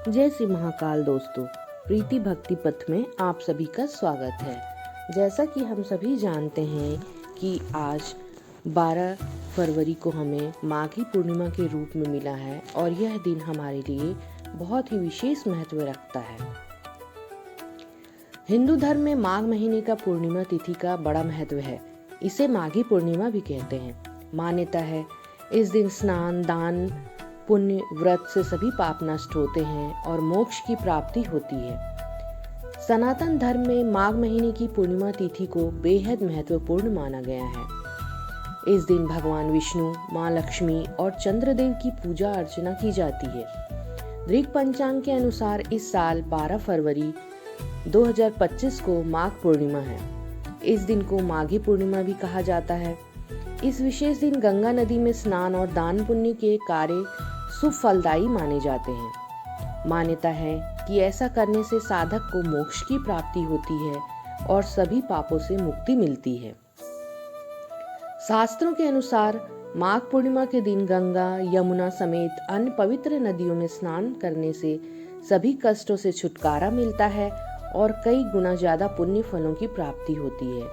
जय श्री महाकाल दोस्तों, प्रीति भक्ति पथ में आप सभी का स्वागत है। जैसा कि हम सभी जानते हैं कि आज 12 फरवरी को हमें माघी पूर्णिमा के रूप में मिला है और यह दिन हमारे लिए बहुत ही विशेष महत्व रखता है। हिंदू धर्म में माघ महीने का पूर्णिमा तिथि का बड़ा महत्व है। इसे माघी पूर्णिमा भी कहते हैं। मान्यता है इस दिन स्नान, दान, पुण्य, व्रत से सभी पाप नष्ट होते हैं और मोक्ष की प्राप्ति होती है। सनातन धर्म में माघ महीने की पूर्णिमा तिथि को बेहद महत्वपूर्ण माना गया है। इस दिन भगवान विष्णु, माँ लक्ष्मी और चंद्रदेव की पूजा अर्चना की जाती है। ऋग पंचांग के अनुसार इस साल 12 फरवरी 2025 को माघ पूर्णिमा है। इस दिन को माघी पूर्णिमा भी कहा जाता है। इस विशेष दिन गंगा नदी में स्नान और दान पुण्य के कार्य शुभ फलदायी माने जाते हैं। मान्यता है कि ऐसा करने से साधक को मोक्ष की प्राप्ति होती है और सभी पापों से मुक्ति मिलती है। शास्त्रों के अनुसार माघ पूर्णिमा के दिन गंगा, यमुना समेत अन्य पवित्र नदियों में स्नान करने से सभी कष्टों से छुटकारा मिलता है और कई गुना ज्यादा पुण्य फलों की प्राप्ति होती है।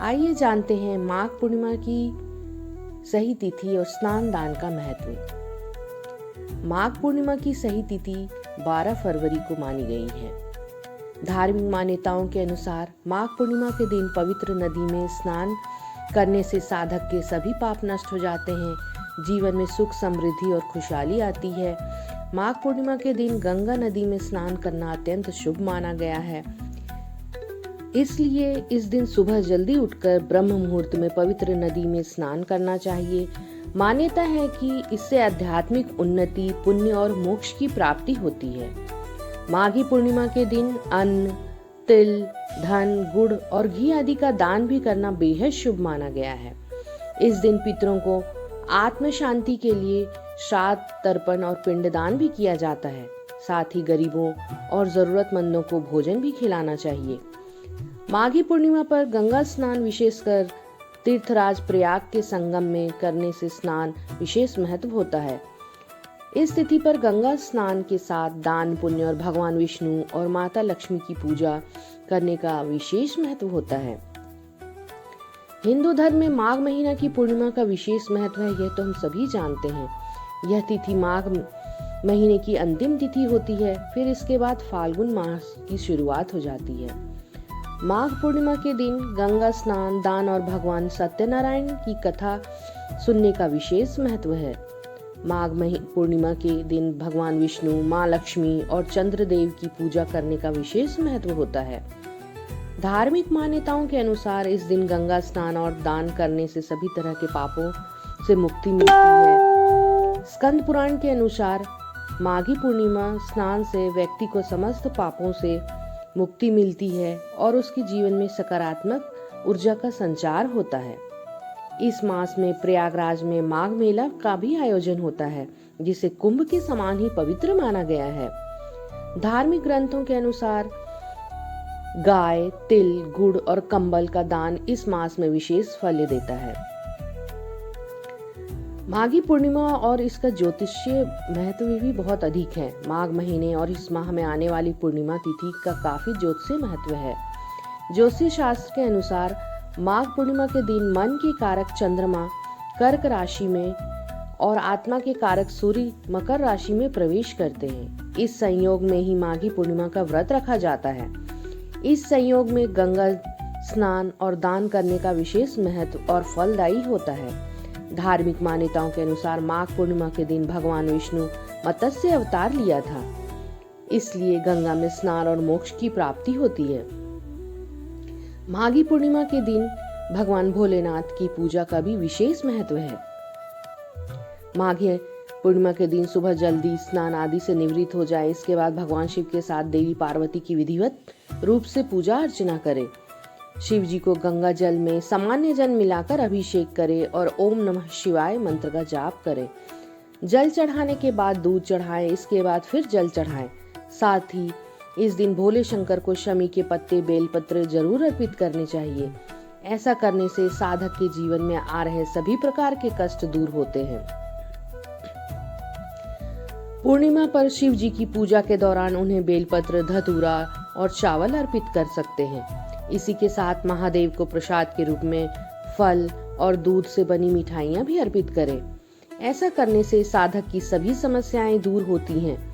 आइए जानते हैं माघ पूर्णिमा की सही तिथि और स्नान दान का महत्व। माघ पूर्णिमा की सही तिथि 12 फरवरी को मानी गई है। धार्मिक मान्यताओं के अनुसार माघ पूर्णिमा के दिन पवित्र नदी में स्नान करने से साधक के सभी पाप नष्ट हो जाते हैं, जीवन में सुख, समृद्धि और खुशहाली आती है। माघ पूर्णिमा के दिन गंगा नदी में स्नान करना अत्यंत शुभ माना गया है। इसलिए इस दिन सुबह जल्दी उठकर ब्रह्म मुहूर्त में पवित्र नदी में स्नान करना चाहिए। मान्यता है कि इससे आध्यात्मिक उन्नति, पुण्य और मोक्ष की प्राप्ति होती है। माघी पूर्णिमा के दिन अन्न, तिल, धन, गुड़ और घी आदि का दान भी करना बेहद शुभ माना गया है। इस दिन पितरों को आत्म शांति के लिए श्राद्ध, तर्पण और पिंडदान भी किया जाता है। साथ ही गरीबों और जरूरतमंदों को भोजन भी खिलाना चाहिए। माघी पूर्णिमा पर गंगा स्नान, विशेषकर तीर्थराज प्रयाग के संगम में करने से स्नान विशेष महत्व होता है। इस तिथि पर गंगा स्नान के साथ दान, पुण्य और भगवान विष्णु और माता लक्ष्मी की पूजा करने का विशेष महत्व होता है। हिंदू धर्म में माघ महीना की पूर्णिमा का विशेष महत्व है, यह तो हम सभी जानते हैं। यह तिथि माघ महीने की अंतिम तिथि होती है। फिर इसके बाद फाल्गुन मास की शुरुआत हो जाती है। माघ पूर्णिमा के दिन गंगा स्नान, दान और भगवान सत्यनारायण की कथा सुनने का विशेष महत्व है। माघ पूर्णिमा के दिन भगवान विष्णु, माँ लक्ष्मी और चंद्रदेव की पूजा करने का विशेष महत्व होता है। धार्मिक मान्यताओं के अनुसार इस दिन गंगा स्नान और दान करने से सभी तरह के पापों से मुक्ति मिलती है। स्कंद पुराण के अनुसार माघी पूर्णिमा स्नान से व्यक्ति को समस्त पापों से मुक्ति मिलती है और उसके जीवन में सकारात्मक ऊर्जा का संचार होता है। इस मास में प्रयागराज में माघ मेला का भी आयोजन होता है, जिसे कुंभ के समान ही पवित्र माना गया है। धार्मिक ग्रंथों के अनुसार गाय, तिल, गुड़ और कंबल का दान इस मास में विशेष फल देता है। माघी पूर्णिमा और इसका ज्योतिषीय महत्व भी बहुत अधिक है। माघ महीने और इस माह में आने वाली पूर्णिमा तिथि का काफी ज्योतिषीय महत्व है। ज्योतिष शास्त्र के अनुसार माघ पूर्णिमा के दिन मन के कारक चंद्रमा कर्क राशि में और आत्मा के कारक सूर्य मकर राशि में प्रवेश करते हैं। इस संयोग में ही माघी पूर्णिमा का व्रत रखा जाता है। इस संयोग में गंगा स्नान और दान करने का विशेष महत्व और फलदायी होता है। धार्मिक मान्यताओं के अनुसार माघ पूर्णिमा के दिन भगवान विष्णु मत्स्य अवतार लिया था, इसलिए गंगा में स्नान और मोक्ष की प्राप्ति होती है। माघी पूर्णिमा के दिन भगवान भोलेनाथ की पूजा का भी विशेष महत्व है। माघी पूर्णिमा के दिन सुबह जल्दी स्नान आदि से निवृत्त हो जाए। इसके बाद भगवान शिव के साथ देवी पार्वती की विधिवत रूप से पूजा अर्चना करे। शिव जी को गंगा जल में सामान्य जल मिलाकर अभिषेक करे और ओम नमः शिवाय मंत्र का जाप करे। जल चढ़ाने के बाद दूध चढ़ाएं, इसके बाद फिर जल चढ़ाएं। साथ ही इस दिन भोले शंकर को शमी के पत्ते, बेलपत्र जरूर अर्पित करने चाहिए। ऐसा करने से साधक के जीवन में आ रहे सभी प्रकार के कष्ट दूर होते हैं। पूर्णिमा पर शिव जी की पूजा के दौरान उन्हें बेलपत्र, धतूरा और चावल अर्पित कर सकते हैं। इसी के साथ महादेव को प्रसाद के रूप में फल और दूध से बनी मिठाइयां भी अर्पित करें। ऐसा करने से साधक की सभी समस्याएं दूर होती हैं।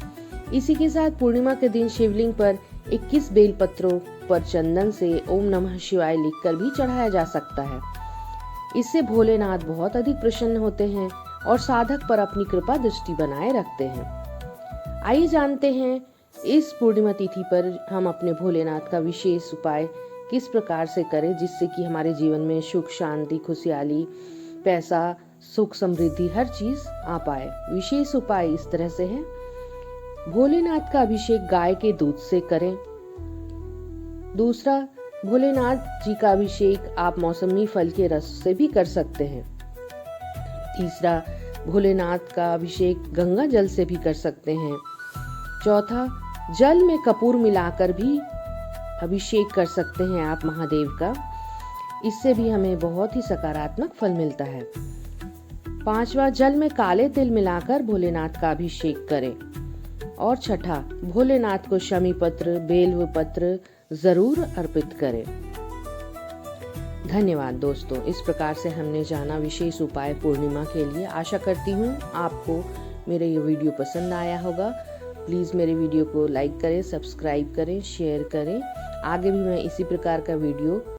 इसी के साथ पूर्णिमा के दिन शिवलिंग पर 21 बेलपत्रों पर चंदन से ओम नमः शिवाय लिखकर भी चढ़ाया जा सकता है। इससे भोलेनाथ बहुत अधिक प्रसन्न होते हैं और साधक पर अपनी कृपा दृष्टि बनाए रखते हैं। आइए जानते हैं इस पूर्णिमा तिथि पर हम अपने भोलेनाथ का विशेष उपाय किस प्रकार से करें, जिससे कि हमारे जीवन में सुख, शांति, खुशहाली, पैसा, सुख, समृद्धि हर चीज आ पाए। विशेष उपाय इस तरह से है। भोलेनाथ का अभिषेक गाय के दूध से करें। दूसरा, भोलेनाथ जी का अभिषेक आप मौसमी फल के रस से भी कर सकते हैं। तीसरा, भोलेनाथ का अभिषेक गंगा जल से भी कर सकते हैं। चौथा, जल में कपूर मिलाकर भी अभिषेक कर सकते हैं आप महादेव का। इससे भी हमें बहुत ही सकारात्मक फल मिलता है। पांचवा, जल में काले तिल मिलाकर भोलेनाथ का अभिषेक करें। और छठा, भोलेनाथ को शमी पत्र, बेलव पत्र जरूर अर्पित करें। धन्यवाद दोस्तों, इस प्रकार से हमने जाना विशेष उपाय पूर्णिमा के लिए। आशा करती हूँ आपको मेरा ये वीडियो पसंद आया होगा। प्लीज़ मेरे वीडियो को लाइक करें, सब्सक्राइब करें, शेयर करें। आगे भी मैं इसी प्रकार का वीडियो